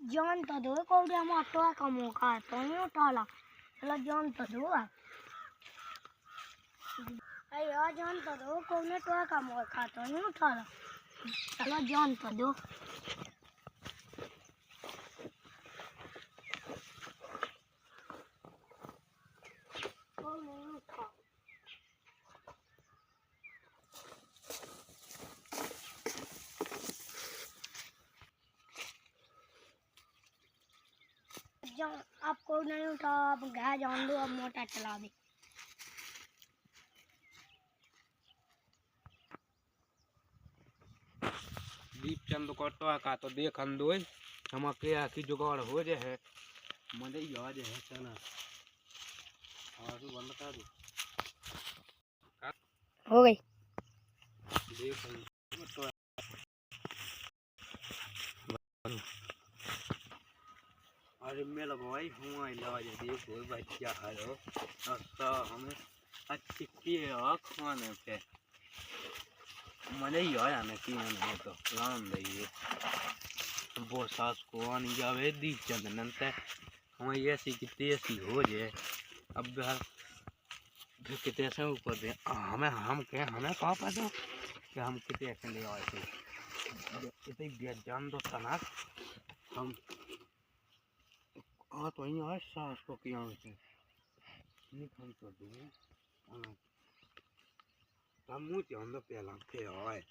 जान तो दो कोई हम ऑटो का मौका तो नहीं उठाला चलो जान तो दो यार जान तो दो कोई ने तो का मौका तो नहीं उठाला चलो जान तो दो आपको नहीं उठा आप घर जान दो अब मोटर चला दे दीपचंद को का तो देख अंदो हम के आखी जुगाड़ हो जाए है मजे याद है चना और बंद कर दो हो गई देख तो अरे मेरा भाई हुआ इलाज देखो बच्चा हरो अच्छा हमें अच्छी की खाने पे मजे ही आया ना कि नहीं तो राम दे वो सास को आनी जावे दीपचंद नंते हमें ऐसी की तेजी हो जाए अब फिर कितने से ऊपर दे हमें हम कह हमें कहाँ पता कि हम कितने ऐसे ले आए थे इतनी जान दो तना हम हाँ तो यही आज सास को किया नहीं हम तो दूँ हम मुझे अंदर पहला के आए